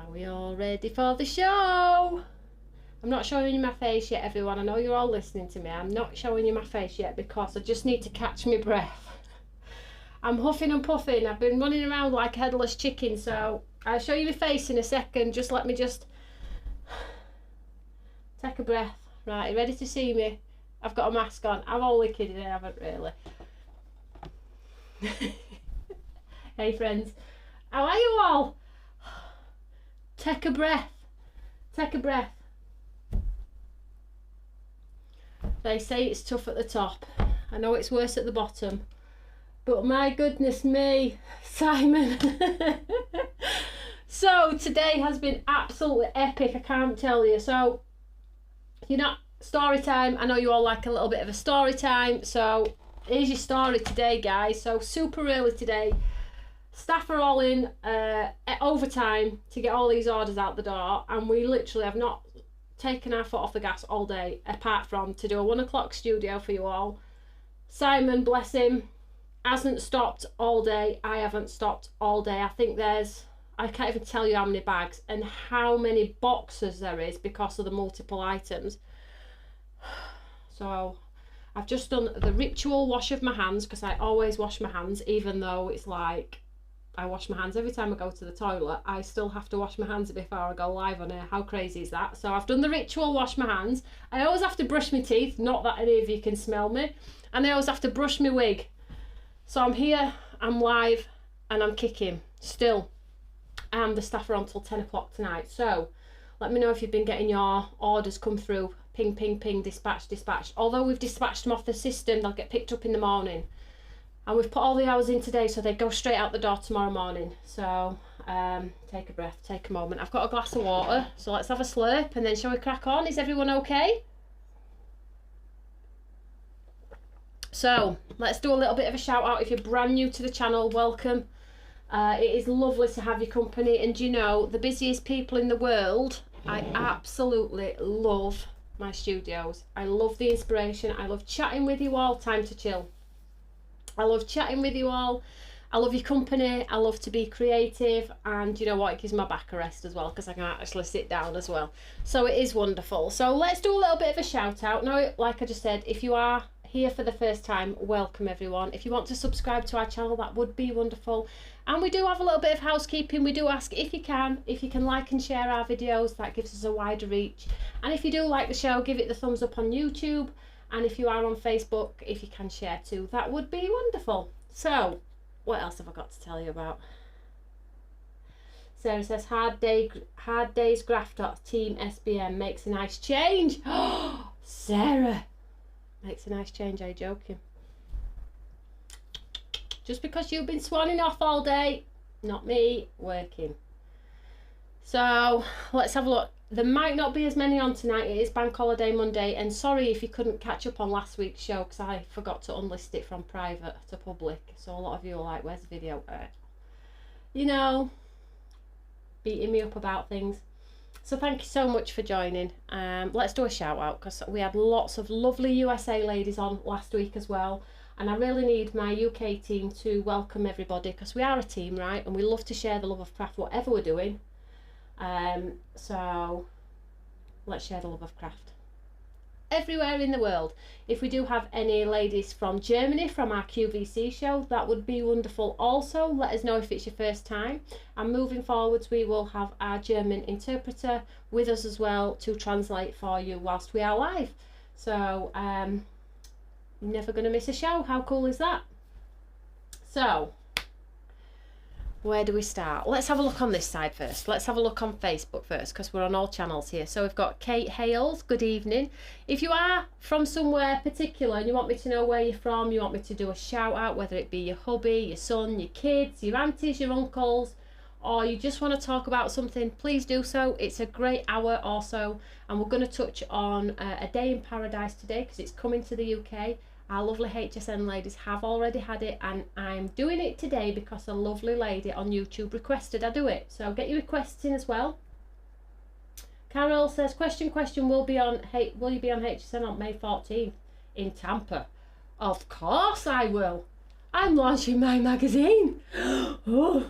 Are we all ready for the show? I'm not showing you my face yet, everyone. I know you're all listening to me. I'm not showing you my face yet because I just need to catch my breath. I'm huffing and puffing. I've been running around like a headless chicken, so I'll show you my face in a second. Just let me just take a breath. Right, you ready to see me? I've got a mask on. I'm only kidding, I haven't really. Hey friends, how are you all? Take a breath. Take a breath. They say it's tough at the top. I know it's worse at the bottom. But my goodness me, Simon. So today has been absolutely epic, I can't tell you. So, you know, story time. I know you all like a little bit of a story time. So here's your story today, guys. So super early today. Staff are all in overtime to get all these orders out the door. And we literally have not taken our foot off the gas all day, apart from to do a 1 o'clock studio for you all. Simon, bless him, hasn't stopped all day. I haven't stopped all day. I think I can't even tell you how many bags and how many boxes there is because of the multiple items. So I've just done the ritual wash of my hands, because I always wash my hands, even though it's like I wash my hands every time I go to the toilet. I still have to wash my hands before I go live on air. How crazy is that? So I've done the ritual wash my hands. I always have to brush my teeth, not that any of you can smell me. And I always have to brush my wig. So I'm here, I'm live, and I'm kicking still. And the staff are on till 10 o'clock tonight. So let me know if you've been getting your orders come through. Ping, ping, ping, dispatch, dispatch. Although we've dispatched them off the system, they'll get picked up in the morning. And we've put all the hours in today, so they go straight out the door tomorrow morning. So take a breath, take a moment. I've got a glass of water, so let's have a slurp and then shall we crack on? Is everyone okay? So let's do a little bit of a shout out. If you're brand new to the channel, welcome. It is lovely to have your company, and you know, the busiest people in the world, I absolutely love my studios. I love the inspiration. I love chatting with you all. Time to chill. I love chatting with you all. I love your company. I love to be creative, and you know what, it gives my back a rest as well, because I can actually sit down as well. So it is wonderful. So let's do a little bit of a shout out. Now, like I just said, if you are here for the first time, welcome everyone. If you want to subscribe to our channel, that would be wonderful. And we do have a little bit of housekeeping. We do ask if you can like and share our videos. That gives us a wider reach. And if you do like the show, give it the thumbs up on YouTube. And if you are on Facebook, if you can share too, that would be wonderful. So what else have I got to tell you about? Sarah says, hard days grafter team SBM makes a nice change. Oh, Sarah, makes a nice change. Are you joking? Just because you've been swanning off all day, not me, working. So let's have a look. There might not be as many on tonight. It is Bank Holiday Monday, and sorry if you couldn't catch up on last week's show, because I forgot to unlist it from private to public. So a lot of you are like, where's the video? You know, beating me up about things. So thank you so much for joining. Let's do a shout out, because we had lots of lovely USA ladies on last week as well. And I really need my UK team to welcome everybody, because we are a team, right? And we love to share the love of craft, whatever we're doing. So let's share the love of craft everywhere in the world. If we do have any ladies from Germany from our QVC show, that would be wonderful. Also, let us know if it's your first time, and moving forwards we will have our German interpreter with us as well to translate for you whilst we are live. So you're never going to miss a show. How cool is that? So where do we start? Let's have a look on this side first. Let's have a look on Facebook first, because we're on all channels here. So we've got Kate Hales, good evening. If you are from somewhere particular and you want me to know where you're from, you want me to do a shout out, whether it be your hubby, your son, your kids, your aunties, your uncles, or you just want to talk about something, please do so. It's a great hour or so, and we're going to touch on a day in paradise today, because it's coming to the UK. Our lovely HSN ladies have already had it, and I'm doing it today because a lovely lady on YouTube requested I do it. So get your requests in as well. Carol says, question, will you be on HSN on May 14th in Tampa? Of course I will. I'm launching my magazine. Oh,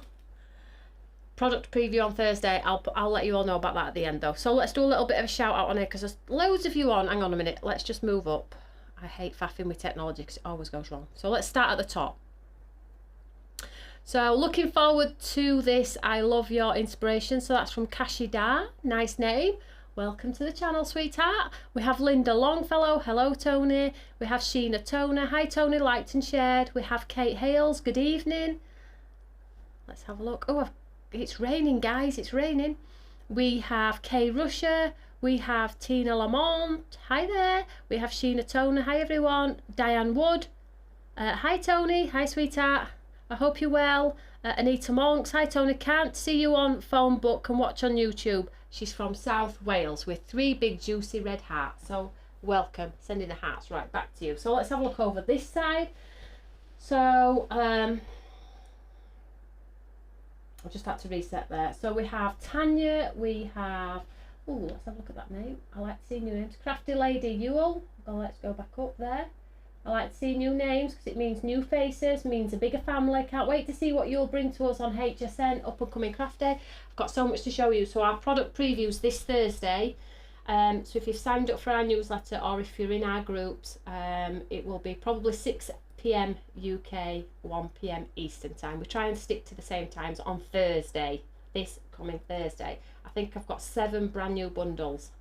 product preview on Thursday. I'll let you all know about that at the end though. So let's do a little bit of a shout out on here because there's loads of you on. Hang on a minute, let's just move up. I hate faffing with technology because it always goes wrong. So let's start at the top. So looking forward to this. I love your inspiration. So that's from Kashida, nice name. Welcome to the channel, sweetheart. We have Linda Longfellow, hello Tony. We have Sheena Toner, hi Tony, liked and shared. We have Kate Hales, good evening. Let's have a look. Oh, it's raining guys, it's raining. We have Kay Rusher, we have Tina Lamont, hi there. We have Sheena Toner, hi everyone. Diane Wood, hi Tony, hi sweetheart. I hope you're well. Anita Monks, hi Tony, can't see you on phone but can watch on YouTube. She's from South Wales with 3 big juicy red hearts. So welcome, sending the hearts right back to you. So let's have a look over this side. So I just had to reset there. So we have Tanya, we have, oh let's have a look at that name. I like to see new names. Crafty Lady Ewell. Oh, let's go back up there. I like to see new names because it means new faces, means a bigger family. Can't wait to see what you'll bring to us on HSN, Up and Coming Craft Day. I've got so much to show you. So our product previews this Thursday. So if you've signed up for our newsletter or if you're in our groups, it will be probably 6 PM UK, 1 PM Eastern time. We try and stick to the same times on Thursday, this coming Thursday. I think I've got 7 brand new bundles.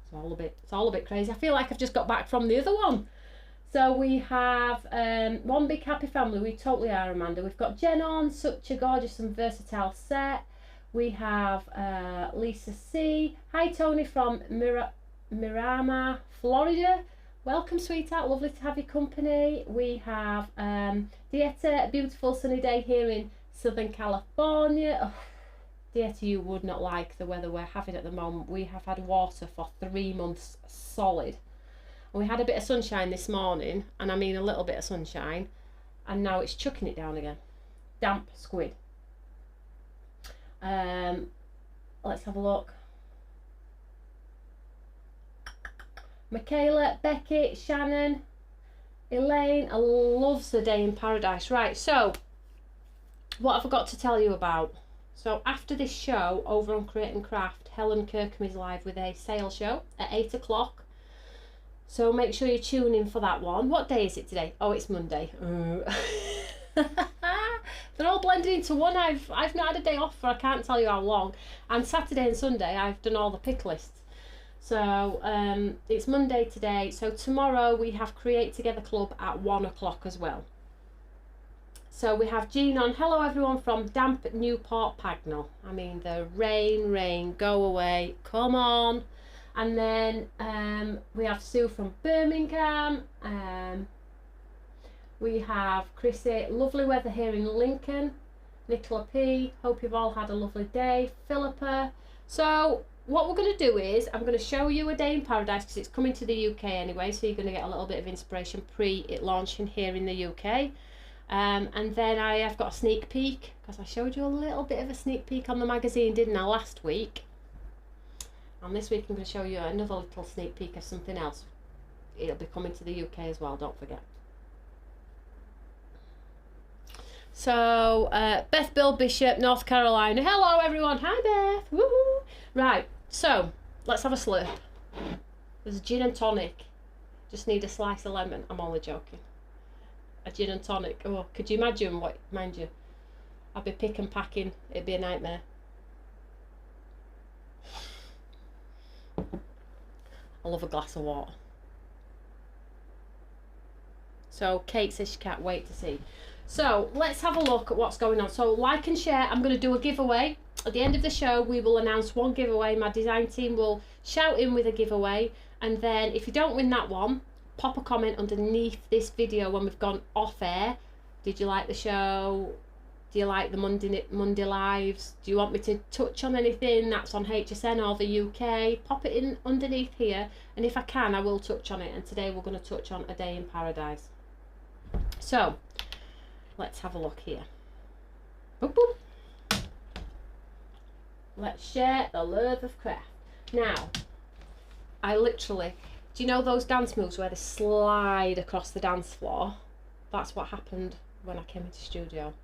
It's all a bit crazy. I feel like I've just got back from the other one. So we have one big happy family. We totally are, Amanda. We've got Jen on, such a gorgeous and versatile set. We have Lisa C. Hi Tony from Miramar, Florida. Welcome sweetheart, lovely to have your company. We have Dieta, a beautiful sunny day here in Southern California. Oh, Dieta, you would not like the weather we're having at the moment. We have had water for 3 months solid. And we had a bit of sunshine this morning, and I mean a little bit of sunshine, and now it's chucking it down again. Damp squid. Let's have a look. Michaela, Becky, Shannon, Elaine, I loves the day in paradise. Right, so what have I got to tell you about? So after this show over on Create and Craft, Helen Kirkham is live with a sale show at 8 o'clock. So make sure you tune in for that one. What day is it today? Oh, it's Monday. They're all blended into one. I've not had a day off for I can't tell you how long. And Saturday and Sunday I've done all the pick lists. So it's Monday today. So tomorrow we have Create Together Club at 1 o'clock as well. So we have Jean on. Hello everyone from damp Newport Pagnell. I mean the rain, go away, come on. And then we have Sue from Birmingham. We have Chrissy, lovely weather here in Lincoln. Nicola P, hope you've all had a lovely day. Philippa. So what we're going to do is I'm going to show you a day in paradise because it's coming to the UK anyway, so you're going to get a little bit of inspiration pre it launching here in the UK. And then I have got a sneak peek because I showed you a little bit of a sneak peek on the magazine, didn't I, last week? And this week I'm going to show you another little sneak peek of something else. It'll be coming to the UK as well, don't forget. So Beth Bill Bishop, North Carolina. Hello everyone. Hi Beth. Woohoo. Right, so let's have a slurp. There's a gin and tonic. Just need a slice of lemon. I'm only joking. A gin and tonic. Oh, could you imagine what, mind you, I'd be pick and packing. It'd be a nightmare. I love a glass of water. So Kate says she can't wait to see. So let's have a look at what's going on. So like and share. I'm going to do a giveaway. At the end of the show, we will announce one giveaway. My design team will shout in with a giveaway. And then if you don't win that one, pop a comment underneath this video when we've gone off air. Did you like the show? Do you like the Monday lives? Do you want me to touch on anything that's on HSN or the UK? Pop it in underneath here. And if I can, I will touch on it. And today we're going to touch on a day in paradise. So let's have a look here. Boop, boop. Let's share the love of craft. Now, I literally, do you know those dance moves where they slide across the dance floor? That's what happened when I came into studio.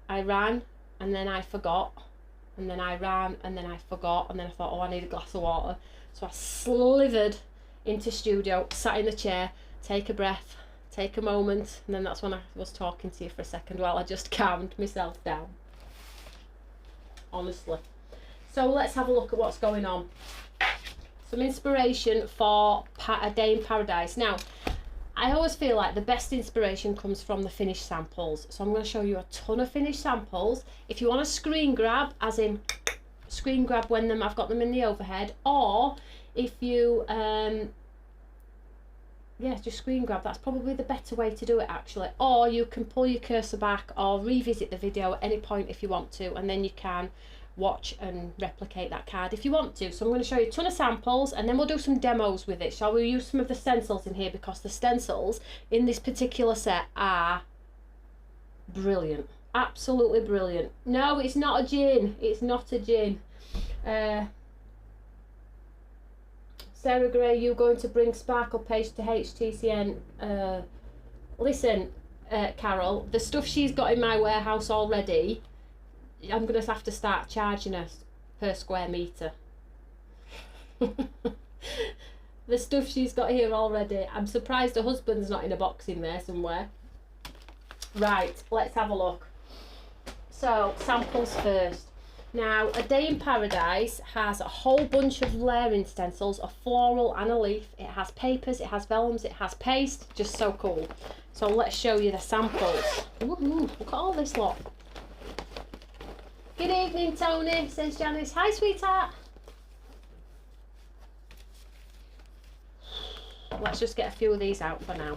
I ran, and then I forgot, and then I ran, and then I forgot, and then I thought, oh, I need a glass of water. So I slithered into studio, sat in the chair, take a breath, take a moment, and then that's when I was talking to you for a second while I just calmed myself down. Honestly. So let's have a look at what's going on. Some inspiration for a day in paradise. Now, I always feel like the best inspiration comes from the finished samples. So I'm going to show you a ton of finished samples. If you want to screen grab, as in screen grab when I've got them in the overhead, or if you yeah, just screen grab, that's probably the better way to do it actually. Or you can pull your cursor back or revisit the video at any point if you want to, and then you can watch and replicate that card if you want to. So I'm going to show you a ton of samples, and then we'll do some demos with it. Shall we use some of the stencils in here, because the stencils in this particular set are brilliant, absolutely brilliant. No, it's not a gin, it's not a gin. Sarah Gray, you going to bring sparkle paste to HTCN? Listen, Carol, the stuff she's got in my warehouse already, I'm going to have to start charging her per square metre. The stuff she's got here already. I'm surprised her husband's not in a box in there somewhere. Right, let's have a look. So, samples first. Now, A Day in Paradise has a whole bunch of layering stencils, a floral and a leaf. It has papers, it has vellums, it has paste. Just so cool. So let's show you the samples. Ooh, look at all this lot. Good evening, Tony, says Janice. Hi, sweetheart. Let's just get a few of these out for now.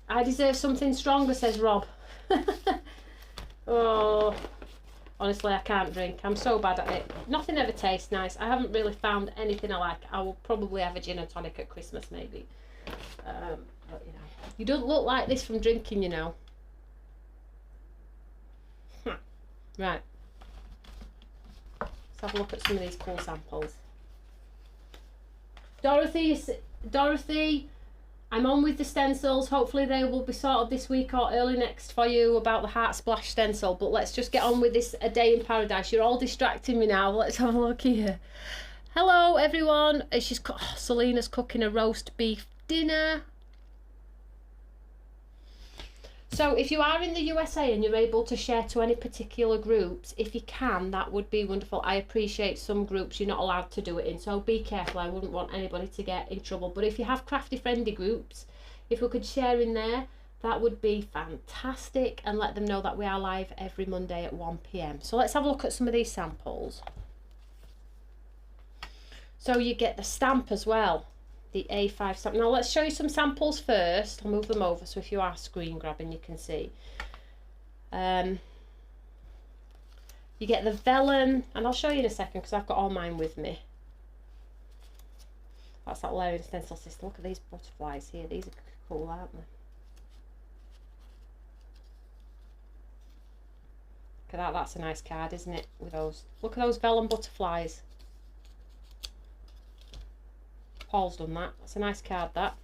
I deserve something stronger, says Rob. Oh, honestly, I can't drink. I'm so bad at it. Nothing ever tastes nice. I haven't really found anything I like. I will probably have a gin and tonic at Christmas, maybe. But, you know, you don't look like this from drinking, you know. Right. Let's have a look at some of these cool samples. Dorothy, I'm on with the stencils. Hopefully they will be sorted this week or early next for you about the Heart Splash stencil. But let's just get on with this A Day in Paradise. You're all distracting me now. Let's have a look here. Hello, everyone. Selena's cooking a roast beef dinner. So if you are in the USA and you're able to share to any particular groups, if you can, that would be wonderful. I appreciate some groups you're not allowed to do it in, so be careful. I wouldn't want anybody to get in trouble. But if you have crafty friendly groups, if we could share in there, that would be fantastic, and let them know that we are live every Monday at 1 PM. So let's have a look at some of these samples. So you get the stamp as well. The A5 stamp. Now let's show you some samples first. I'll move them over so if you are screen grabbing you can see. You get the vellum, and I'll show you in a second because I've got all mine with me. That's that layering stencil system. Look at these butterflies here. These are cool, aren't they? Look at that. That's a nice card, isn't it? With those. Look at those vellum butterflies. Paul's done that. That's a nice card, that.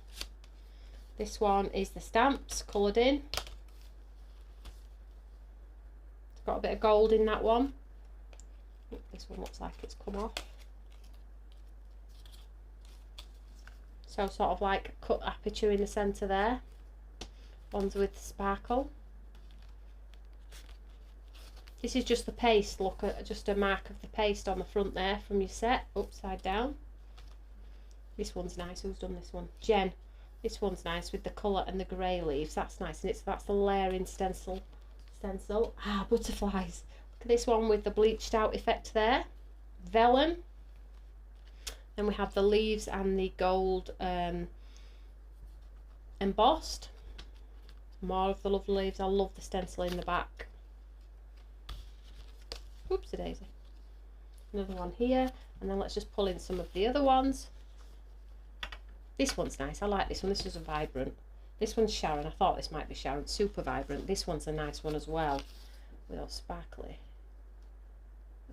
This one is the stamps coloured in. It's got a bit of gold in that one. This one looks like it's come off. So sort of like cut aperture in the centre there. Ones with sparkle. This is just the paste. Look at just a mark of the paste on the front there from your set, upside down. This one's nice. Who's done this one? Jen. This one's nice with the colour and the grey leaves. That's nice, and that's the layering stencil. Ah, butterflies. Look at this one with the bleached out effect there. Vellum. Then we have the leaves and the gold embossed. More of the lovely leaves. I love the stencil in the back. Oopsie daisy. Another one here, and then let's just pull in some of the other ones. This one's nice. I like this one. This is a vibrant. This one's Sharon. I thought this might be Sharon. Super vibrant. This one's a nice one as well, with those sparkly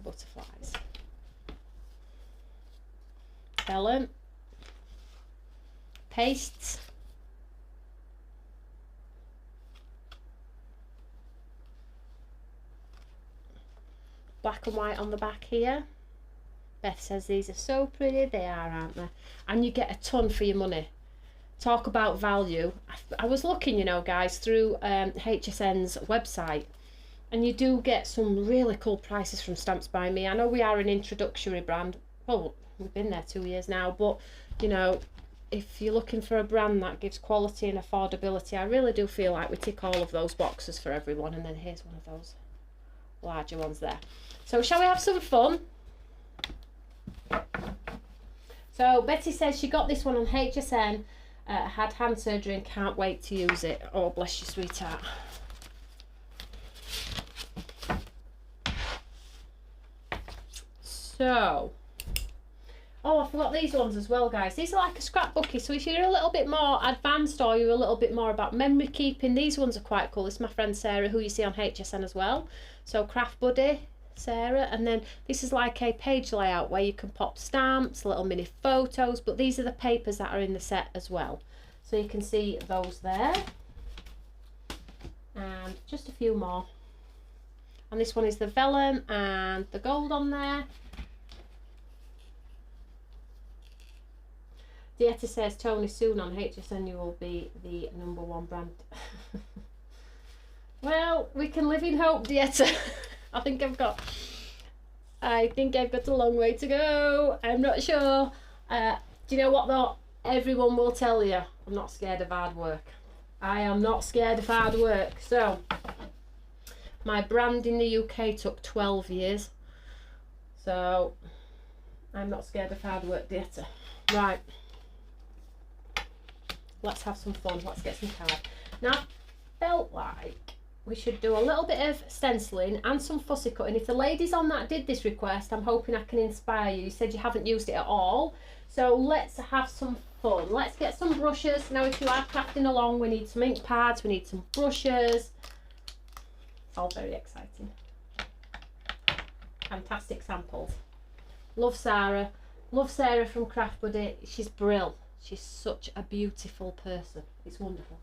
butterflies. Vellum. Pastes. black and white on the back here. Beth says these are so pretty. They are, aren't they? And you get a ton for your money. Talk about value. I was looking, you know, guys, through HSN's website, and you do get some really cool prices from Stamps by Me. I know we are an introductory brand. Well, we've been there 2 years now, but you know, if you're looking for a brand that gives quality and affordability, I really do feel like we tick all of those boxes for everyone. And then here's one of those larger ones there. So shall we have some fun? So Betty says she got this one on HSN, had hand surgery and can't wait to use it. Oh, bless you, sweetheart. So, oh, I forgot these ones as well, guys. These are like a scrapbooky, so if you're a little bit more advanced or you're a little bit more about memory keeping, these ones are quite cool. This is my friend Sarah, who you see on HSN as well. So Craft Buddy, Sarah. And then this is like a page layout where you can pop stamps, little mini photos, but these are the papers that are in the set as well. So you can see those there. And just a few more. And this one is the vellum and the gold on there. Dieta says, Tony, soon on HSN you will be the #1 brand. Well, we can live in hope, Dieta. I think I've got a long way to go. I'm not sure. Do you know what though? Everyone will tell you, I'm not scared of hard work. I am not scared of hard work. So, my brand in the UK took 12 years. So, I'm not scared of hard work, Dieta. Right. Let's have some fun. Let's get some card. Now, I felt like we should do a little bit of stenciling and some fussy cutting. If the ladies on that did this request, I'm hoping I can inspire you. You said you haven't used it at all. So let's have some fun. Let's get some brushes. Now, if you are crafting along, we need some ink pads, we need some brushes. It's all very exciting. Fantastic samples. Love Sarah. Love Sarah from Craft Buddy. She's brill. She's such a beautiful person. It's wonderful.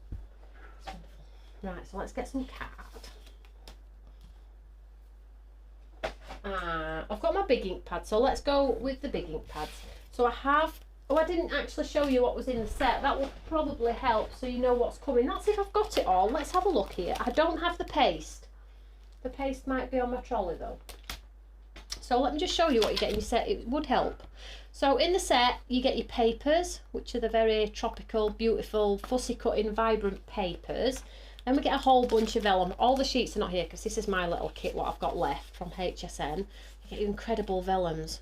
It's wonderful. Right, so let's get some card. I've got my big ink pad, so let's go with the big ink pads. So I have, oh, I didn't actually show you what was in the set. That will probably help so you know what's coming. That's if I've got it all. Let's have a look here. I don't have the paste. The paste might be on my trolley though. So let me just show you what you get in your set. It would help. So in the set, you get your papers, which are the very tropical, beautiful, fussy cutting, vibrant papers. Then we get a whole bunch of vellum. All the sheets are not here because this is my little kit, what I've got left from HSN. You get your incredible vellums.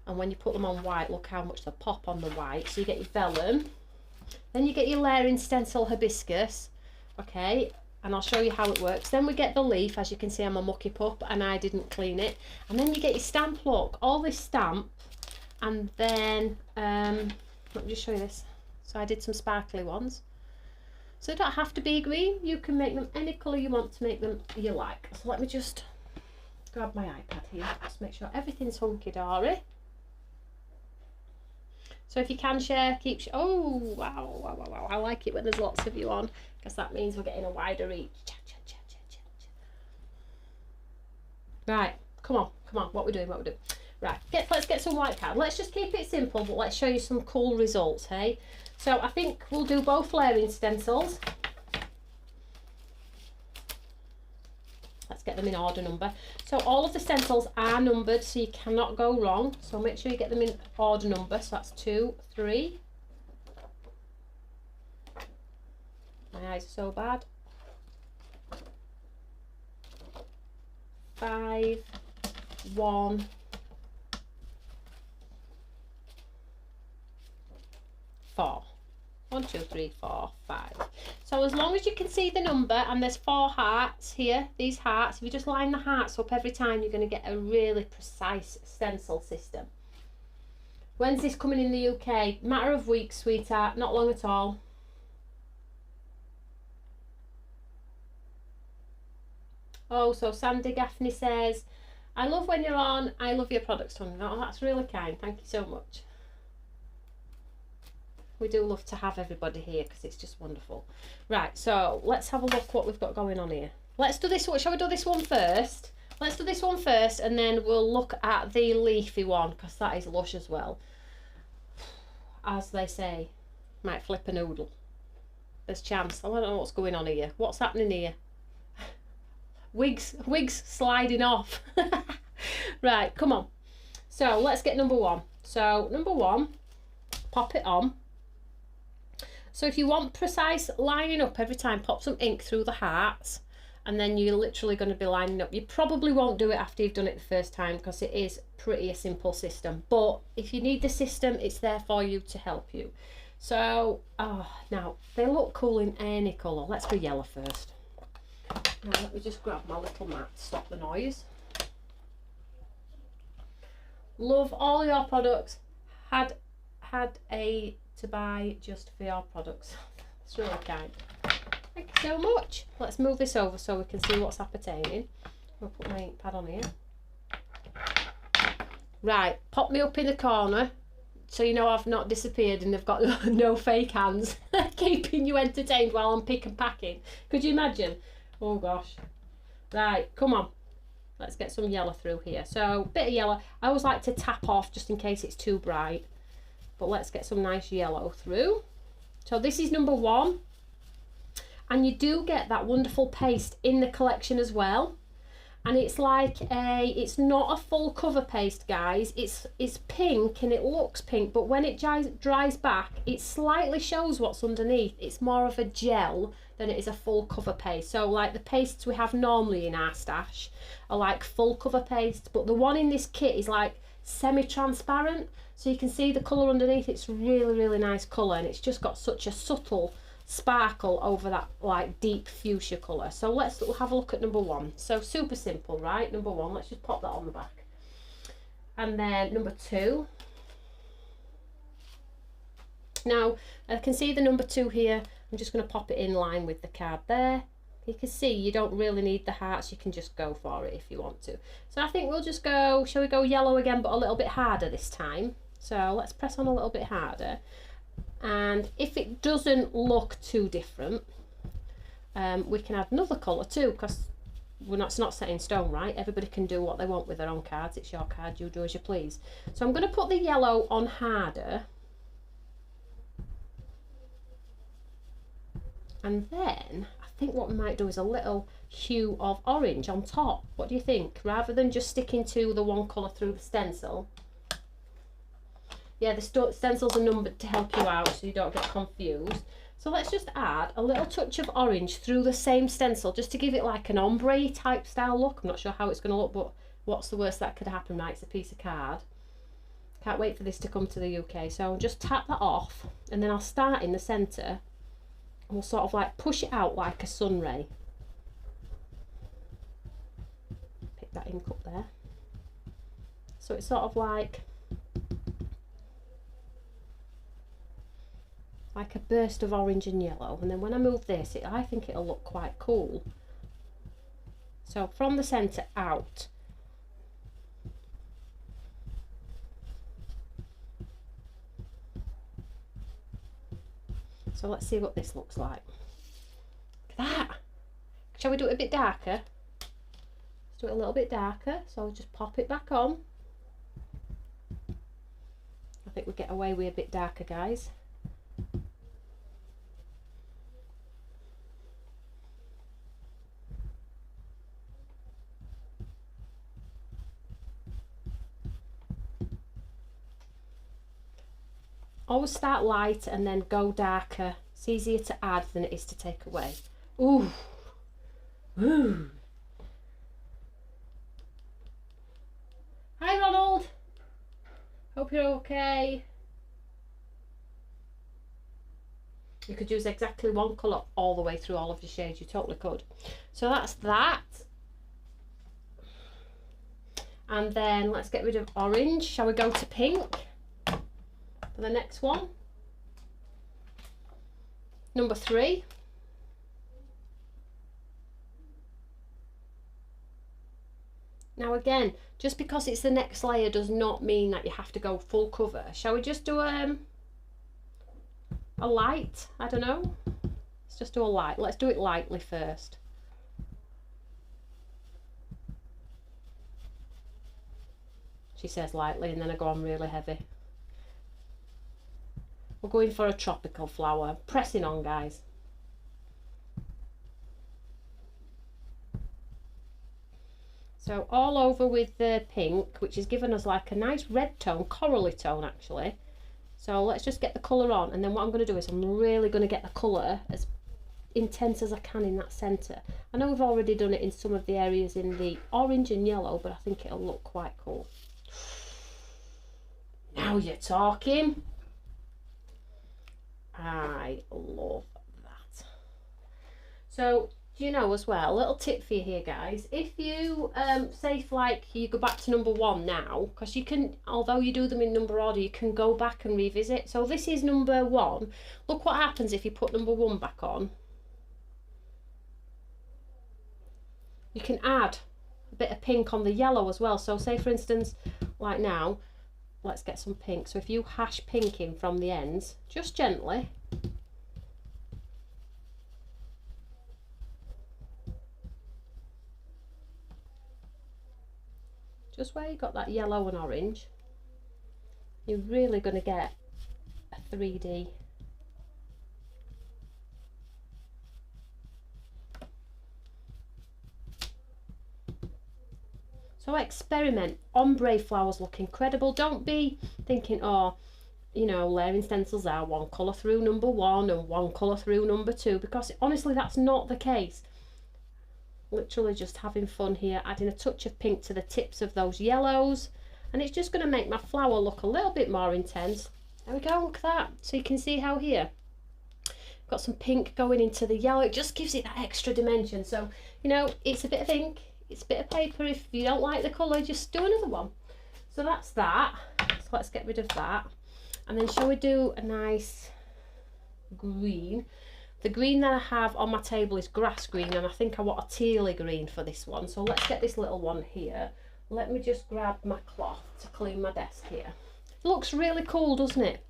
And when you put them on white, look how much they pop on the white. So you get your vellum. Then you get your layering stencil hibiscus. Okay, and I'll show you how it works. Then we get the leaf. As you can see, I'm a mucky pup and I didn't clean it. And then you get your stamp. Look, all this stamp. And then, let me just show you this. So I did some sparkly ones. So they don't have to be green. You can make them any colour you want to make them you like. So let me just grab my iPad here. Just make sure everything's hunky-dory. So if you can share, keep... Oh, wow, wow, wow, wow. I like it when there's lots of you on, because that means we're getting a wider reach. Right, come on, what we're doing, Right, let's get some white card. Let's just keep it simple, but let's show you some cool results, hey? So I think we'll do both layering stencils. Let's get them in order number. So all of the stencils are numbered, so you cannot go wrong. So make sure you get them in order number. So that's 2, 3. My eyes are so bad. 5, 1. 4. 1, 2, 3, 4, 5. So as long as you can see the number, and there's 4 hearts here, these hearts, if you just line the hearts up every time, you're going to get a really precise stencil system. When's this coming in the UK? Matter of weeks, sweetheart, not long at all. Oh, so Sandy Gaffney says, I love when you're on, I love your products, Tony. Oh, that's really kind, thank you so much. We do love to have everybody here because it's just wonderful. Right, so let's have a look what we've got going on here. Let's do this one. Shall we do this one first? let's do this one first, and then we'll look at the leafy one, because that is lush as well. As they say, might flip a noodle. There's chance. I don't know what's going on here. What's happening here? Wigs sliding off. Right, come on. So let's get number one. So number one, pop it on. So if you want precise lining up every time, pop some ink through the hearts, and then you're literally going to be lining up. You probably won't do it after you've done it the first time, because it is pretty a simple system. But if you need the system, it's there for you to help you. So, now they look cool in any colour. Let's go yellow first. Now let me just grab my little mat to stop the noise. Love all your products. Had a to buy just for your products. It's really kind. Thank you so much. Let's move this over so we can see what's appertaining. I'll put my ink pad on here. Right, pop me up in the corner so you know I've not disappeared and they've got no fake hands keeping you entertained while I'm pick and packing. Could you imagine? Oh gosh. Right, come on. Let's get some yellow through here. So, bit of yellow. I always like to tap off just in case it's too bright. But let's get some nice yellow through. So this is number one. And you do get that wonderful paste in the collection as well. And it's like it's not a full cover paste, guys. It's pink and it looks pink, but when it dries back, it slightly shows what's underneath. It's more of a gel than it is a full cover paste. So like the pastes we have normally in our stash are like full cover paste, but the one in this kit is like semi-transparent. So you can see the colour underneath. It's really, really nice colour, and it's just got such a subtle sparkle over that like deep fuchsia colour. So let's have a look at number one. So super simple, right? Number one, let's just pop that on the back. And then number two. Now I can see the number two here. I'm just going to pop it in line with the card there. You can see you don't really need the hearts. You can just go for it if you want to. So I think we'll just go, shall we go yellow again, but a little bit harder this time? So let's press on a little bit harder. And if it doesn't look too different, we can add another colour too, because it's not set in stone, right? Everybody can do what they want with their own cards. It's your card, you do as you please. So I'm going to put the yellow on harder. And then I think what we might do is a little hue of orange on top. What do you think? Rather than just sticking to the one colour through the stencil. Yeah, the stencils are numbered to help you out so you don't get confused. So let's just add a little touch of orange through the same stencil, just to give it like an ombre type style look. I'm not sure how it's going to look, but what's the worst that could happen, right? It's a piece of card. Can't wait for this to come to the UK. So I'll just tap that off, and then I'll start in the centre, and we'll sort of like push it out like a sun ray. Pick that ink up there. So it's sort of like a burst of orange and yellow, and then when I move this, I think it'll look quite cool. So from the centre out. So let's see what this looks like. Look at that. Shall we do it a bit darker? Let's do it a little bit darker. So I'll just pop it back on. I think we'll get away with a bit darker, guys. Always start light and then go darker. It's easier to add than it is to take away. Ooh. Ooh. Hi Ronald. Hope you're okay. You could use exactly one colour all the way through all of your shades. You totally could. So that's that. And then let's get rid of orange. Shall we go to pink? For the next one, number 3. Now again, just because it's the next layer does not mean that you have to go full cover. Shall we just do a light? I don't know. Let's just do a light. Let's do it lightly first. she says lightly, and then I go on really heavy. We're going for a tropical flower. Pressing on, guys. So all over with the pink, which is giving us like a nice red tone, corally tone actually. So let's just get the colour on, and then what I'm going to do is I'm really going to get the colour as intense as I can in that centre. I know we've already done it in some of the areas in the orange and yellow, but I think it'll look quite cool. Now you're talking. I love that. So, do you know as well, a little tip for you here, guys, if you say if like you go back to number 1 now, because you can, although you do them in number order, you can go back and revisit. So this is number 1. Look what happens if you put number 1 back on. You can add a bit of pink on the yellow as well. So say for instance, like now, let's get some pink. So if you hash pink in from the ends, just gently. Just where you got that yellow and orange, you're really going to get a 3D. So experiment. Ombre flowers look incredible. Don't be thinking, oh, you know, layering stencils are one colour through number 1 and one colour through number 2, because honestly that's not the case. Literally just having fun here, adding a touch of pink to the tips of those yellows, and it's just going to make my flower look a little bit more intense. There we go, look at that. So you can see how here got some pink going into the yellow. It just gives it that extra dimension. So, you know, it's a bit of ink, it's a bit of paper. If you don't like the colour, just do another one. So that's that. So let's get rid of that. And then shall we do a nice green? The green that I have on my table is grass green, and I think I want a tealy green for this one. So let's get this little one here. Let me just grab my cloth to clean my desk here. It looks really cool, doesn't it?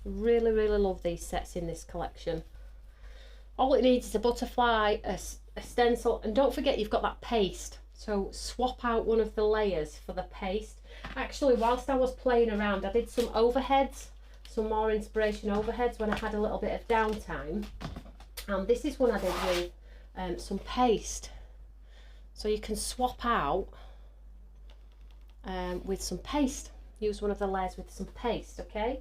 Really, really love these sets in this collection. All it needs is a butterfly, a stencil, and don't forget you've got that paste. So swap out one of the layers for the paste. Actually, whilst I was playing around, I did some overheads. Some more inspiration overheads when I had a little bit of downtime, and this is one I did with some paste, so you can swap out with some paste. Use one of the layers with some paste, okay?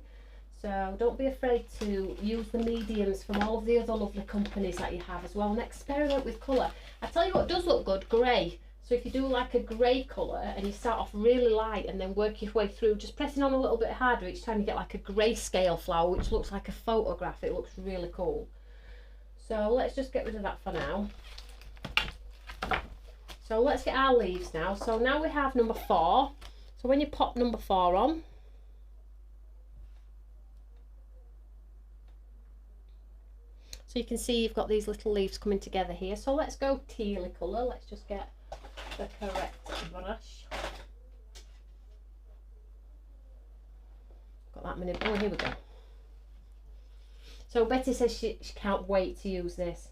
So don't be afraid to use the mediums from all of the other lovely companies that you have as well, and experiment with colour. I tell you what does look good, grey. So if you do like a grey colour and you start off really light and then work your way through, just pressing on a little bit harder each time, you get like a grayscale flower, which looks like a photograph. It looks really cool. So let's just get rid of that for now. So let's get our leaves now. So now we have number 4. So when you pop number 4 on, so you can see you've got these little leaves coming together here. So let's go tealy colour. Let's just get the correct brush. Got that minute. Oh, here we go. So Betty says she can't wait to use this.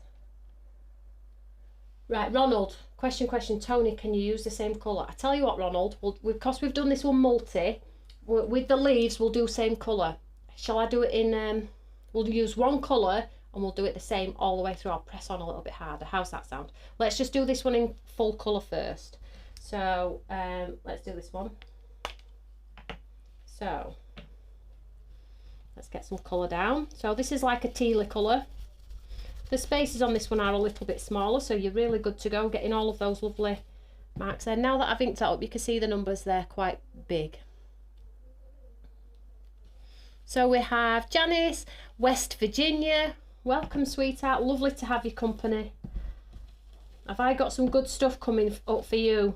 Right, Ronald, question. Tony, can you use the same colour? I tell you what, Ronald, because we've done this one multi, with the leaves we'll do same colour. Shall I do it in, we'll use one colour and we'll do it the same all the way through. I'll press on a little bit harder. How's that sound? Let's just do this one in full colour first. So let's do this one. So let's get some colour down. So this is like a tealy colour. The spaces on this one are a little bit smaller, so you're really good to go, getting all of those lovely marks there. Now that I've inked that up, you can see the numbers there quite big. So we have Janice, West Virginia. Welcome, sweetheart. Lovely to have your company. Have I got some good stuff coming up for you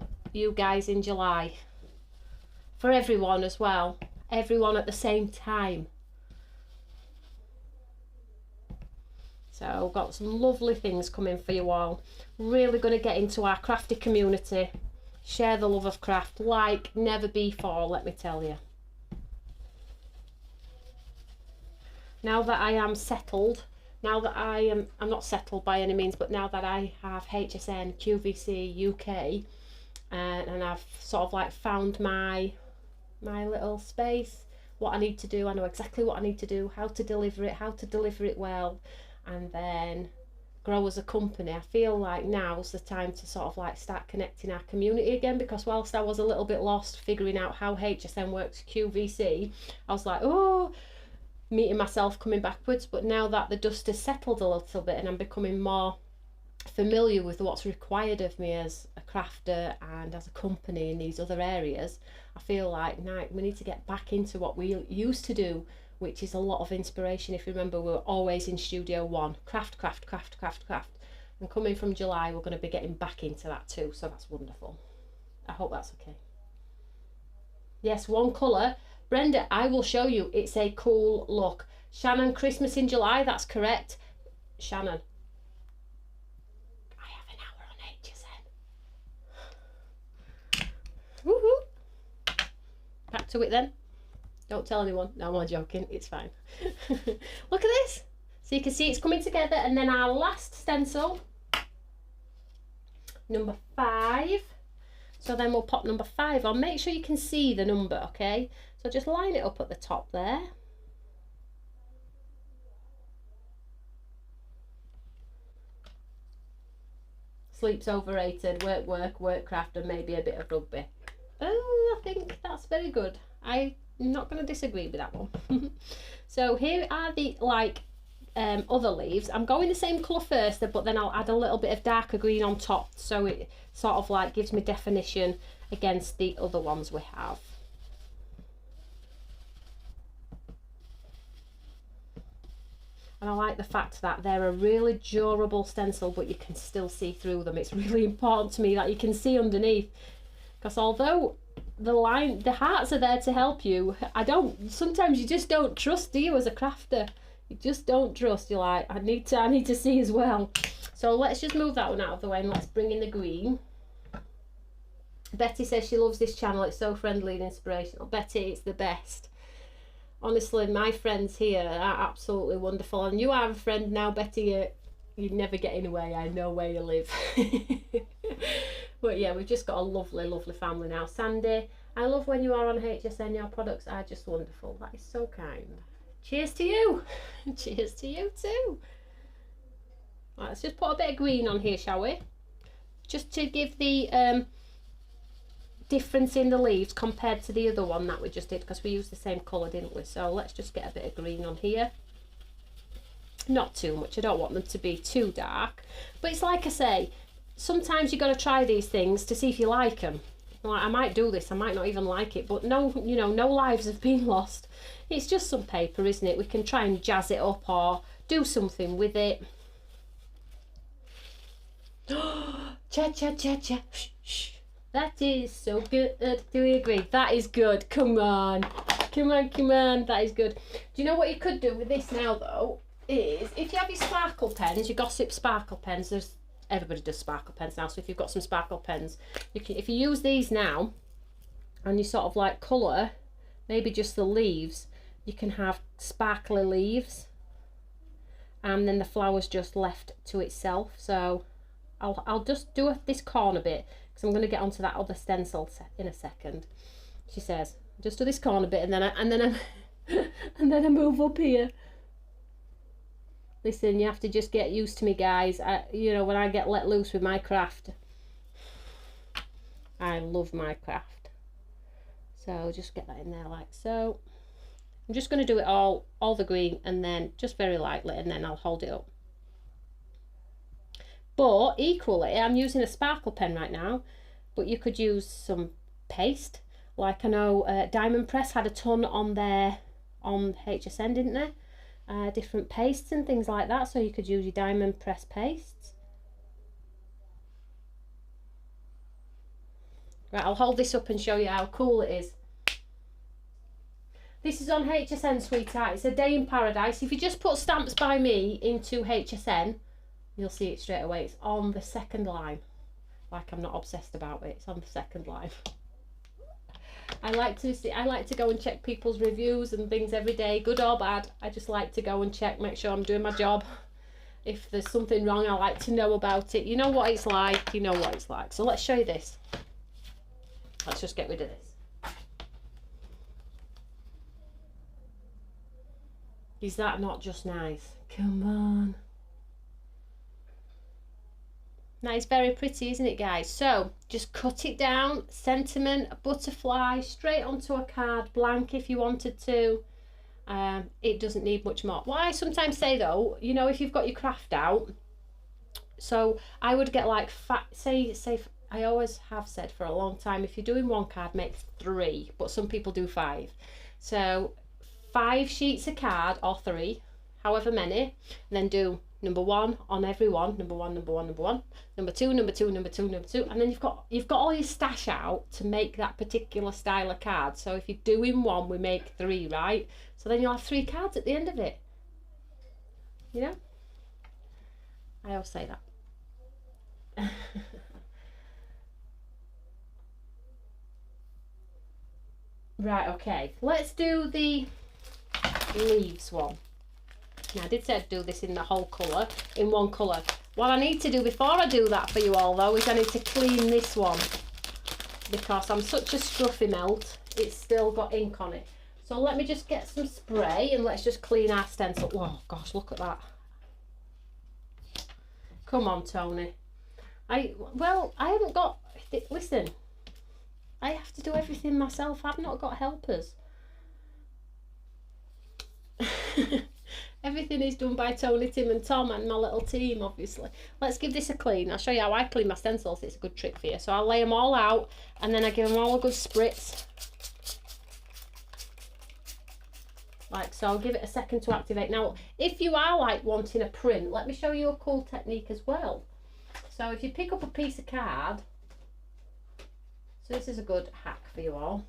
guys in July? For everyone as well. Everyone at the same time. So got some lovely things coming for you all. Really going to get into our crafty community. Share the love of craft like never before, let me tell you. Now that I am settled, now that I'm not settled by any means, but now that I have HSN, QVC, UK, and I've sort of like found my little space, what I need to do. I know exactly what I need to do, how to deliver it well, and then grow as a company. I feel like now's the time to sort of like start connecting our community again, because whilst I was a little bit lost figuring out how HSN works QVC, I was like, oh, meeting myself coming backwards. But now that the dust has settled a little bit and I'm becoming more familiar with what's required of me as a crafter and as a company in these other areas, I feel like now we need to get back into what we used to do, which is a lot of inspiration. If you remember, we were always in Studio 1, craft. And coming from July, we're going to be getting back into that too, so that's wonderful. I hope that's okay. Yes, one colour. Brenda, I will show you. It's a cool look. Shannon, Christmas in July, that's correct. Shannon, I have an hour on HSN. Woohoo! Back to it then. Don't tell anyone. No, I'm joking. It's fine. Look at this. So you can see it's coming together. And then our last stencil, number 5. So then we'll pop number 5 on. Make sure you can see the number, okay? So just line it up at the top there. Sleep's overrated. Work, craft, and maybe a bit of rugby. Oh, I think that's very good. I'm not going to disagree with that one. So here are the other leaves. I'm going the same colour first, but then I'll add a little bit of darker green on top, so it sort of like gives me definition against the other ones we have. And I like the fact that they're a really durable stencil, but you can still see through them. It's really important to me that you can see underneath, because although the hearts are there to help you, sometimes you just don't trust, do you, as a crafter? You just don't trust. You're like, I need to see as well. So let's just move that one out of the way and let's bring in the green. Betty says she loves this channel. It's so friendly and inspirational. Betty, it's the best. Honestly, my friends here are absolutely wonderful. And you are a friend now, Betty. You're never getting away. I know where you live. But yeah, we've just got a lovely, lovely family now. Sandy, I love when you are on HSN. Your products are just wonderful. That is so kind. Cheers to you. Cheers to you too. Right, let's just put a bit of green on here, shall we? Just to give the difference in the leaves compared to the other one that we just did, because we used the same colour, didn't we? So let's just get a bit of green on here. Not too much. I don't want them to be too dark. But it's like I say, sometimes you've got to try these things to see if you like them. Like, I might do this, I might not even like it, but no, you know, no lives have been lost. It's just some paper, isn't it? We can try and jazz it up or do something with it. Cha cha cha cha. Shh, shh. That is so good. Do we agree? That is good. Come on. Come on, come on. That is good. Do you know what you could do with this now, though? Is if you have your sparkle pens, your Gossip sparkle pens, everybody does sparkle pens now, so if you've got some sparkle pens, if you use these now and you sort of like colour maybe just the leaves, you can have sparkly leaves and then the flowers just left to itself. So I'll just do this corner bit because I'm going to get onto that other stencil in a second. She says just do this corner bit and then I move up here. Listen, you have to just get used to me, guys. You know, when I get let loose with my craft, I love my craft. So just get that in there like so. I'm just going to do it all the green and then just very lightly, and then I'll hold it up. But equally, I'm using a sparkle pen right now, but you could use some paste. Like I know Diamond Press had a ton on HSN, didn't they? Different pastes and things like that, so you could use your Diamond Press pastes. Right, I'll hold this up and show you how cool it is. This is on HSN, sweetheart. It's a day in paradise. If you just put Stamps by Me into HSN, you'll see it straight away. It's on the second line. Like, I'm not obsessed about it. It's on the second line. I like to go and check people's reviews and things every day, good or bad. I just like to go and check, make sure I'm doing my job. If there's something wrong, I like to know about it. You know what it's like, you know what it's like. So let's show you this. Let's just get rid of this. Is that not just nice? Come on. That is very pretty, isn't it, guys? So just cut it down, sentiment, a butterfly, straight onto a card, blank if you wanted to. It doesn't need much more. What I sometimes say though, you know, if you've got your craft out, so I would get like say I always have said for a long time, if you're doing one card, make 3, but some people do 5. So 5 sheets of card, or 3, however many, and then do number 1 on every one, number 1, number 1, number 1, number 2, number 2, number 2, number 2, and then you've got all your stash out to make that particular style of card. So if you're doing 1, we make 3, right? So then you'll have 3 cards at the end of it. You know? I always say that. Right, okay. Let's do the leaves one. Now, I did say I'd do this in the whole colour, in one colour. What I need to do before I do that for you all, though, is I need to clean this one. Because I'm such a scruffy melt, it's still got ink on it. So let me just get some spray and let's just clean our stencil. Oh, gosh, look at that. Come on, Tony. I haven't got... Listen, I have to do everything myself. I've not got helpers. Everything is done by Tony, Tim and Tom and my little team, obviously. Let's give this a clean. I'll show you how I clean my stencils. It's a good trick for you. So I'll lay them all out and then I give them all a good spritz. Like so. I'll give it a second to activate. Now, if you are like wanting a print, let me show you a cool technique as well. So if you pick up a piece of card, so this is a good hack for you all.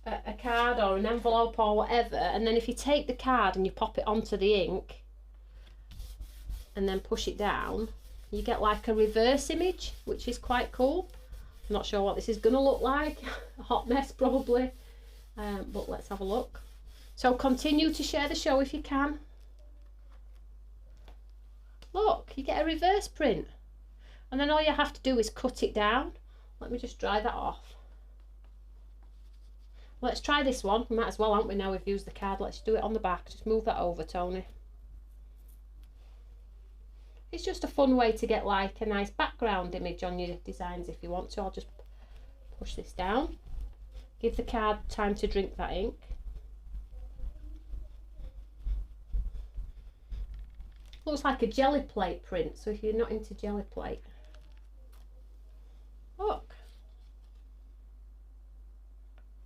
A card or an envelope or whatever, and then if you take the card and you pop it onto the ink and then push it down, you get like a reverse image, which is quite cool. I'm not sure what this is gonna look like. A hot mess probably, but let's have a look. So continue to share the show if you can. Look, you get a reverse print, and then all you have to do is cut it down. Let me just dry that off. Let's try this one. We might as well, aren't we, now we've used the card. Let's do it on the back. Just move that over, Tony. It's just a fun way to get like a nice background image on your designs if you want to. I'll just push this down. Give the card time to drink that ink. Looks like a jelly plate print, so if you're not into jelly plate. Look.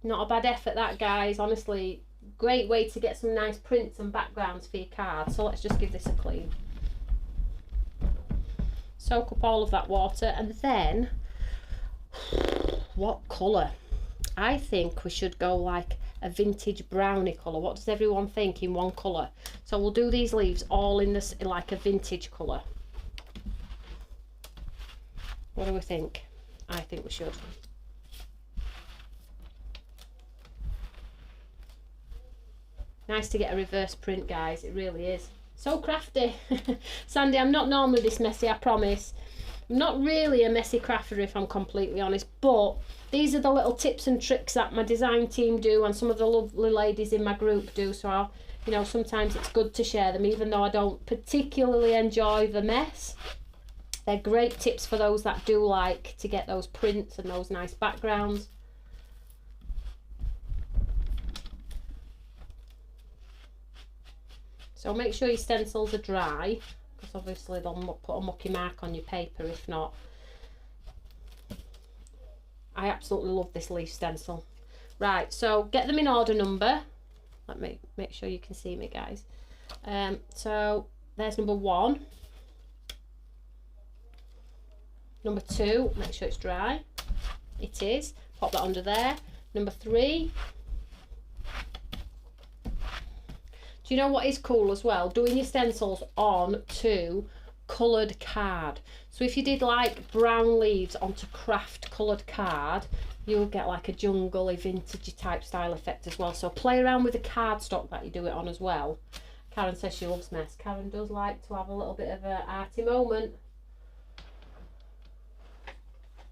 Not a bad effort that, guys. Honestly, great way to get some nice prints and backgrounds for your card. So let's just give this a clean. Soak up all of that water, and then what colour? I think we should go like a vintage brownie colour. What does everyone think in one colour? So we'll do these leaves all in this like a vintage colour. What do we think? I think we should. Nice to get a reverse print, guys. It really is. So crafty. Sandy, I'm not normally this messy, I promise. I'm not really a messy crafter if I'm completely honest, but these are the little tips and tricks that my design team do and some of the lovely ladies in my group do. So, you know, sometimes it's good to share them, even though I don't particularly enjoy the mess. They're great tips for those that do like to get those prints and those nice backgrounds. So make sure your stencils are dry, because obviously they'll put a mucky mark on your paper if not. I absolutely love this leaf stencil. Right, so get them in order number. Let me make sure you can see me, guys. So there's number 1. Number 2, make sure it's dry. It is. Pop that under there. Number 3. Do you know what is cool as well? Doing your stencils on to coloured card. So if you did like brown leaves onto craft coloured card, you'll get like a jungle-y, vintagey type style effect as well. So play around with the cardstock that you do it on as well. Karen says she loves mess. Karen does like to have a little bit of an arty moment.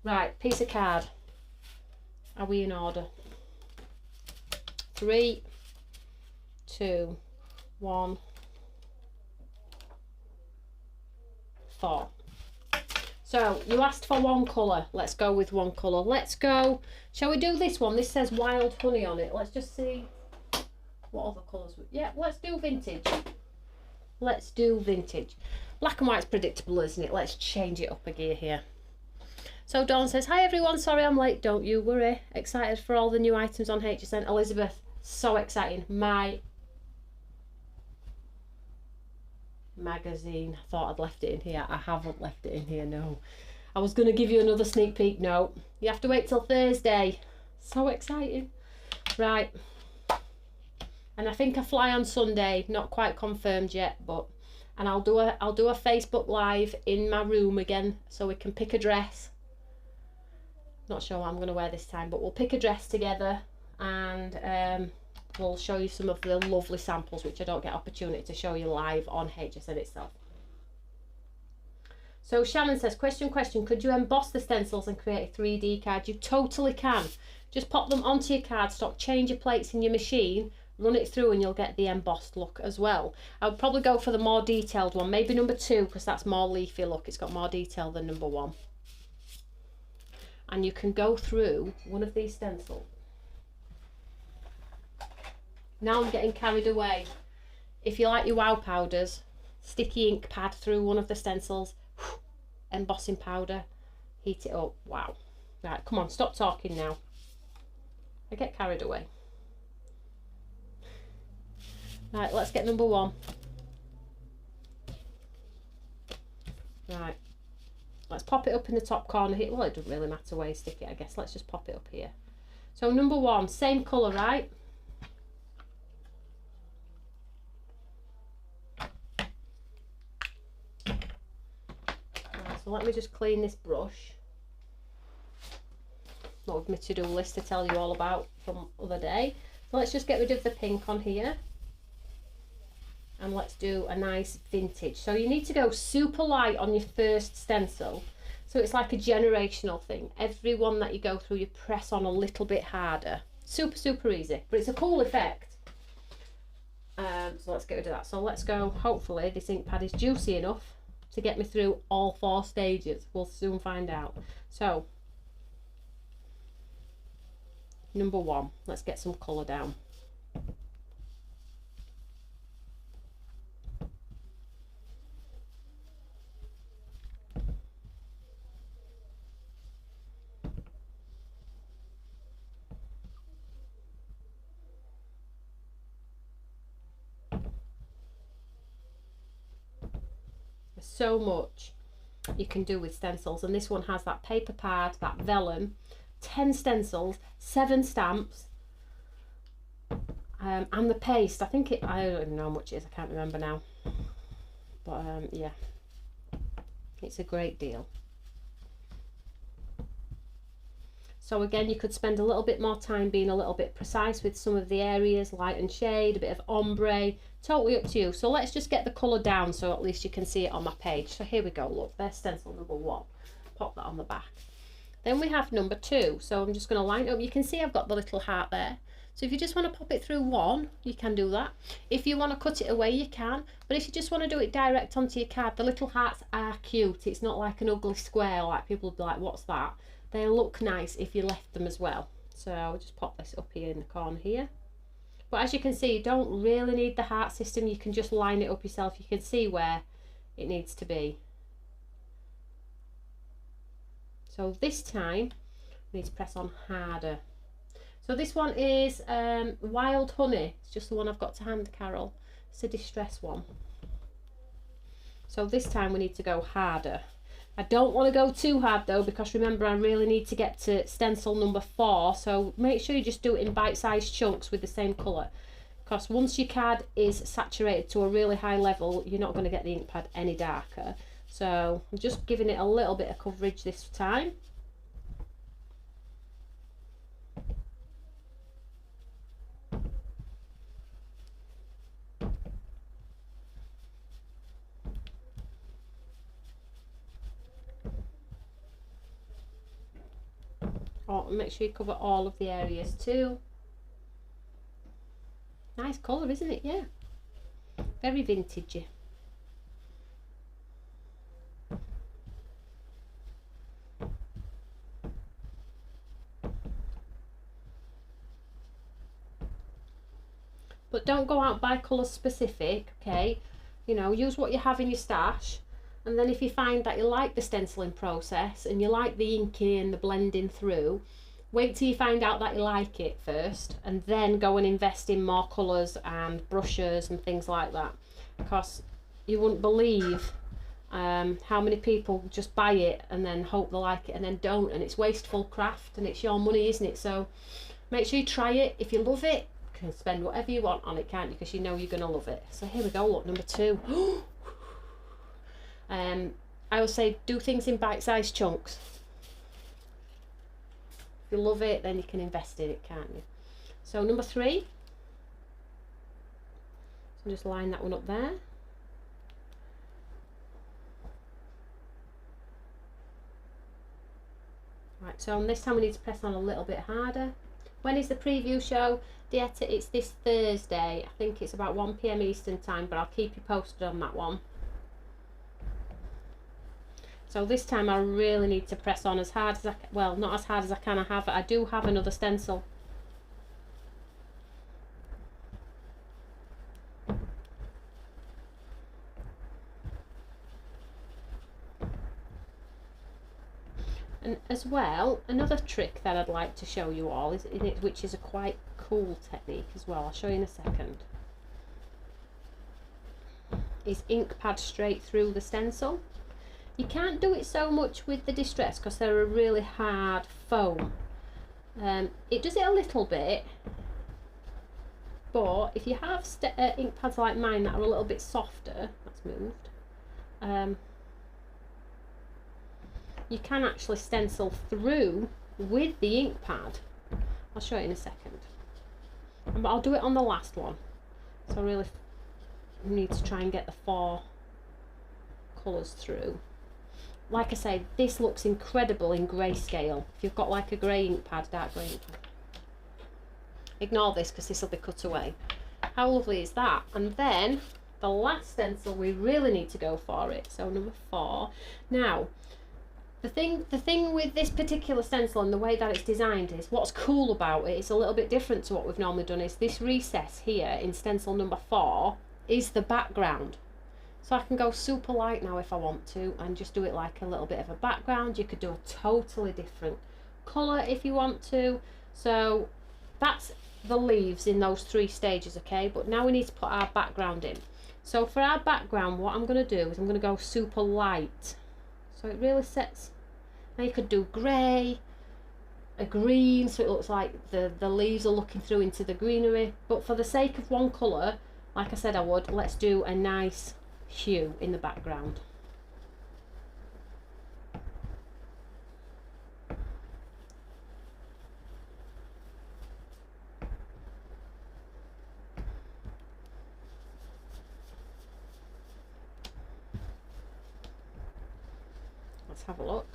Right, piece of card. Are we in order? 3, 2, 1, 4. So you asked for one colour. Let's go with one colour. Let's go. Shall we do this one? This says wild honey on it. Let's just see what other colours. Yeah, let's do vintage. Let's do vintage. Black and white's predictable, isn't it? Let's change it up a gear here. So Dawn says, hi everyone, sorry I'm late, don't you worry. Excited for all the new items on HSN. Elizabeth, so exciting. My magazine. I thought I'd left it in here. I haven't left it in here, no. I was going to give you another sneak peek. No, you have to wait till Thursday. So exciting. Right. And I think I fly on Sunday. Not quite confirmed yet, but and I'll do a Facebook Live in my room again so we can pick a dress. Not sure what I'm going to wear this time, but we'll pick a dress together and we'll show you some of the lovely samples which I don't get opportunity to show you live on HSN itself. So Shannon says, question, could you emboss the stencils and create a 3D card? You totally can. Just pop them onto your cardstock, change your plates in your machine, run it through and you'll get the embossed look as well. I would probably go for the more detailed one, maybe number 2 because that's more leafy look. It's got more detail than number 1. And you can go through one of these stencils. Now I'm getting carried away. If you like your wow powders, sticky ink pad through one of the stencils, embossing powder, heat it up. Wow. Right, come on, stop talking now. I get carried away. Right, let's get number 1. Right. Let's pop it up in the top corner here. Well, it doesn't really matter where you stick it, I guess. Let's just pop it up here. So number 1, same colour, right? So let me just clean this brush. Not with my to-do list to tell you all about from other day. So let's just get rid of the pink on here. And let's do a nice vintage. So you need to go super light on your first stencil. So it's like a generational thing. Every one that you go through, you press on a little bit harder. Super, super easy. But it's a cool effect. So let's get rid of that. So let's go, hopefully this ink pad is juicy enough to get me through all 4 stages. We'll soon find out. So, number 1, let's get some colour down. So much you can do with stencils, and this one has that paper pad, that vellum, 10 stencils, 7 stamps, and the paste. I don't even know how much it is, I can't remember now, but yeah, it's a great deal. So again, you could spend a little bit more time being a little bit precise with some of the areas, light and shade, a bit of ombre, totally up to you. So let's just get the colour down so at least you can see it on my page. So here we go, look, there's stencil number 1. Pop that on the back. Then we have number 2. So I'm just going to line it up. You can see I've got the little heart there. So if you just want to pop it through 1, you can do that. If you want to cut it away, you can. But if you just want to do it direct onto your card, the little hearts are cute. It's not like an ugly square like people would be like, what's that? They look nice if you left them as well. So I'll just pop this up here in the corner here. But as you can see, you don't really need the heart system. You can just line it up yourself. You can see where it needs to be. So this time, we need to press on harder. So this one is Wild Honey. It's just the one I've got to hand, Carol. It's a distress one. So this time we need to go harder. I don't want to go too hard though, because remember I really need to get to stencil number 4, so make sure you just do it in bite-sized chunks with the same colour, because once your card is saturated to a really high level, you're not going to get the ink pad any darker. So I'm just giving it a little bit of coverage this time. out and make sure you cover all of the areas too. Nice colour, isn't it? Yeah, very vintagey. But don't go out by colour specific, okay? You know, use what you have in your stash. And then if you find that you like the stenciling process and you like the inking and the blending through, wait till you find out that you like it first, and then go and invest in more colours and brushes and things like that. Because you wouldn't believe how many people just buy it and then hope they like it and then don't, and it's wasteful craft and it's your money, isn't it? So make sure you try it. If you love it, you can spend whatever you want on it, can't you? Because you know you're going to love it. So here we go, look, number 2. I would say do things in bite-sized chunks. If you love it, then you can invest in it, can't you? So number 3, so just line that one up there. Right, so on this time we need to press on a little bit harder. When is the preview show, Dieta? It's this Thursday. I think it's about 1 PM Eastern time, but I'll keep you posted on that one. So this time I really need to press on as hard as I can. Well, not as hard as I can. I do have another stencil. And as well, another trick that I'd like to show you all is in it, which is a quite cool technique as well. I'll show you in a second. Is ink pad straight through the stencil. You can't do it so much with the Distress because they're a really hard foam. It does it a little bit, but if you have ink pads like mine that are a little bit softer, that's moved, you can actually stencil through with the ink pad. I'll show you in a second, but I'll do it on the last one. So I really need to try and get the 4 colours through. Like I say, this looks incredible in grayscale. If you've got like a grey ink pad, dark grey ink pad. Ignore this because this will be cut away. How lovely is that? And then the last stencil, we really need to go for it. So number 4. Now, the thing with this particular stencil and the way that it's designed is, what's cool about it, it's a little bit different to what we've normally done, is this recess here in stencil number 4 is the background. So I can go super light now if I want to and just do it like a little bit of a background. You could do a totally different colour if you want to. So that's the leaves in those 3 stages, okay? But now we need to put our background in. So for our background, what I'm going to do is I'm going to go super light. So it really sets, now you could do grey, a green, so it looks like the leaves are looking through into the greenery. But for the sake of one colour, like I said I would, let's do a nice hue in the background. Let's have a look.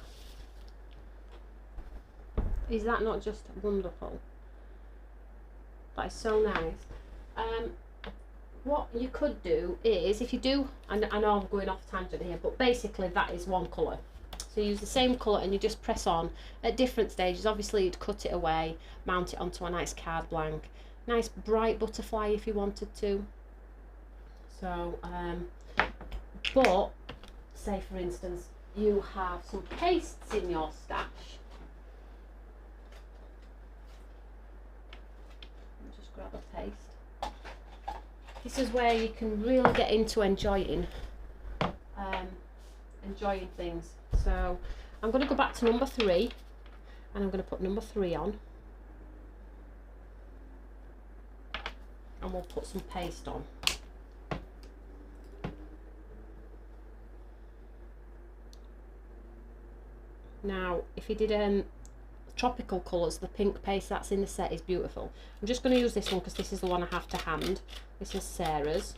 Is that not just wonderful? That is so nice. What you could do is, if you do, and I know I'm going off tangent here, but basically that is one colour. So you use the same colour and you just press on at different stages. Obviously you'd cut it away, mount it onto a nice card blank, nice bright butterfly if you wanted to. So, but say for instance you have some pastes in your stash. Just grab a paste. This is where you can really get into enjoying things. So I'm going to go back to number 3 and I'm going to put number 3 on, and we'll put some paste on. Now if you did tropical colours, the pink paste that's in the set is beautiful. I'm just going to use this one because this is the one I have to hand. This is Sarah's.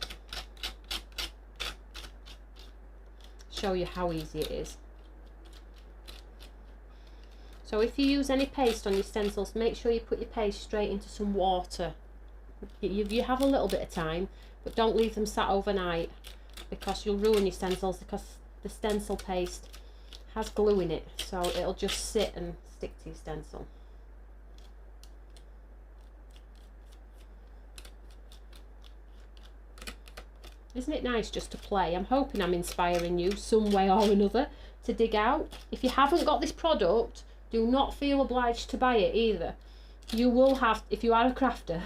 Show you how easy it is. So if you use any paste on your stencils, make sure you put your paste straight into some water. You have a little bit of time, but don't leave them sat overnight, because you'll ruin your stencils, because the stencil paste has glue in it, so it'll just sit and stick to your stencil. Isn't it nice just to play? I'm hoping I'm inspiring you some way or another to dig out. If you haven't got this product, do not feel obliged to buy it either. You will have, if you are a crafter,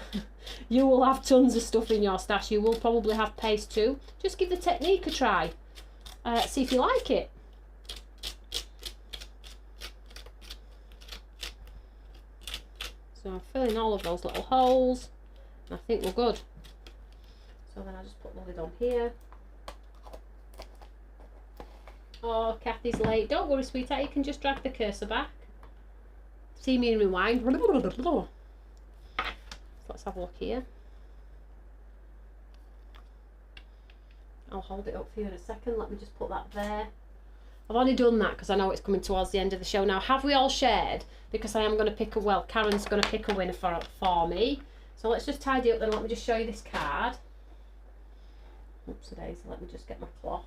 you will have tons of stuff in your stash. You will probably have paste too. Just give the technique a try. See if you like it. So I'm filling all of those little holes, and I think we're good. So then I just put the lid on here. Oh, Kathy's late. Don't worry, sweetheart, you can just drag the cursor back. See me and rewind. So let's have a look here. I'll hold it up for you in a second. Let me just put that there. I've only done that because I know it's coming towards the end of the show now. Have we all shared? Because I am going to pick a, well, Karen's going to pick a winner for me. So let's just tidy up then. Let me just show you this card. Oops, daisy. Let me just get my cloth.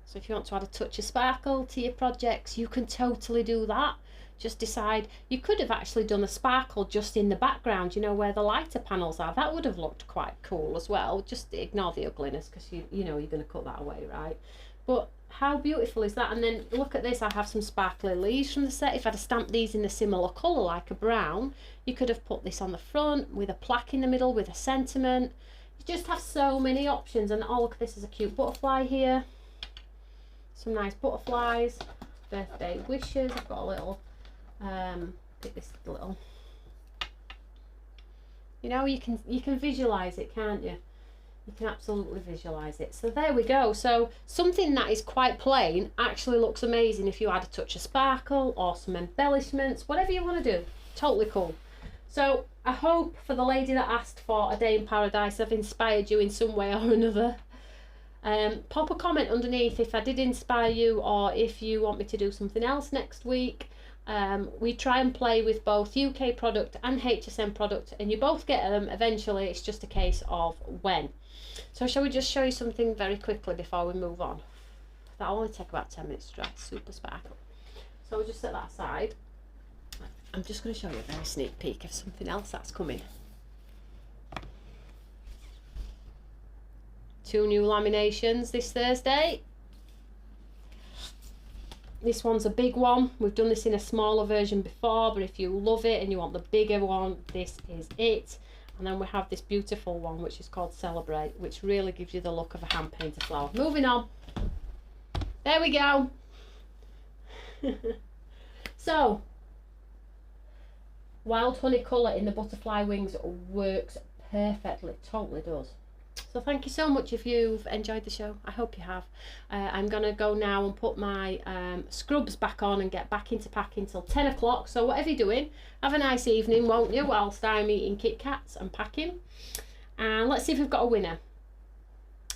So if you want to add a touch of sparkle to your projects, you can totally do that. Just decide, you could have actually done a sparkle just in the background, you know, where the lighter panels are. That would have looked quite cool as well. Just ignore the ugliness, because you know you're going to cut that away, right? But how beautiful is that? And then look at this, I have some sparkly leaves from the set. If I'd have stamped these in a similar colour, like a brown, you could have put this on the front with a plaque in the middle with a sentiment. You just have so many options. And oh, look at this, is a cute butterfly here. Some nice butterflies, birthday wishes. I've got a little, pick this little, you know, you can visualize it, can't you? You can absolutely visualize it. So there we go. So something that is quite plain actually looks amazing if you add a touch of sparkle or some embellishments, whatever you want to do. Totally cool. So I hope for the lady that asked for a day in paradise, I've inspired you in some way or another. Pop a comment underneath if I did inspire you, or if you want me to do something else next week. We try and play with both UK product and HSN product, and you both get them eventually. It's just a case of when. So shall we just show you something very quickly before we move on? That'll only take about 10 minutes to dry. Super sparkle. So we'll just set that aside. I'm just going to show you a very sneak peek of something else that's coming. 2 new laminations this Thursday. This one's a big one. We've done this in a smaller version before, but if you love it and you want the bigger one, this is it. And then we have this beautiful one, which is called Celebrate, which really gives you the look of a hand painted flower. Moving on. There we go. So, wild honey colour in the butterfly wings works perfectly. Totally does. So thank you so much if you've enjoyed the show. I hope you have. I'm going to go now and put my scrubs back on and get back into packing till 10 o'clock. So whatever you're doing, have a nice evening, won't you, whilst I'm eating Kit Kats and packing. And let's see if we've got a winner.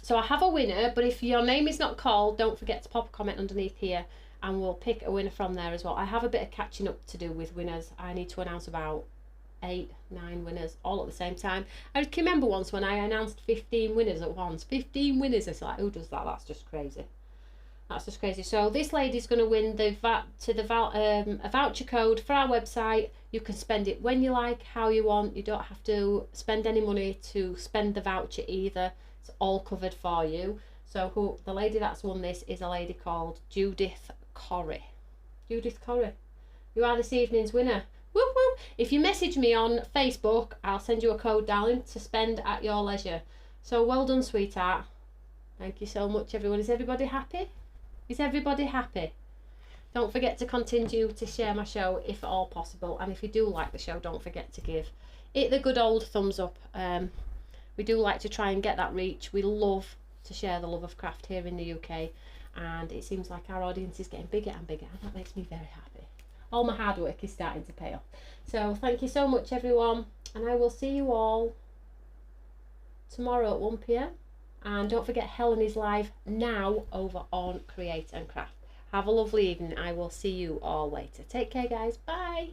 So I have a winner, but if your name is not called, don't forget to pop a comment underneath here and we'll pick a winner from there as well. I have a bit of catching up to do with winners. I need to announce about 8, 9 winners all at the same time. I can remember once when I announced 15 winners at once. 15 winners, it's like, who does that? That's just crazy. That's just crazy. So this lady's going to win the a voucher code for our website. You can spend it when you like, how you want. You don't have to spend any money to spend the voucher either. It's all covered for you. So the lady that's won this is a lady called Judith Corrie. Judith Corrie, you are this evening's winner. Whoop, whoop. If you message me on Facebook, I'll send you a code, darling, to spend at your leisure. So well done, sweetheart. Thank you so much, everyone. Is everybody happy? Is everybody happy? Don't forget to continue to share my show if at all possible. And if you do like the show, don't forget to give it the good old thumbs up. We do like to try and get that reach. We love to share the love of craft here in the UK. And it seems like our audience is getting bigger and bigger. And that makes me very happy. All my hard work is starting to pay off. So thank you so much, everyone, and I will see you all tomorrow at 1 p.m. And don't forget, Helen is live now over on Create and Craft. Have a lovely evening. I will see you all later. Take care, guys. Bye.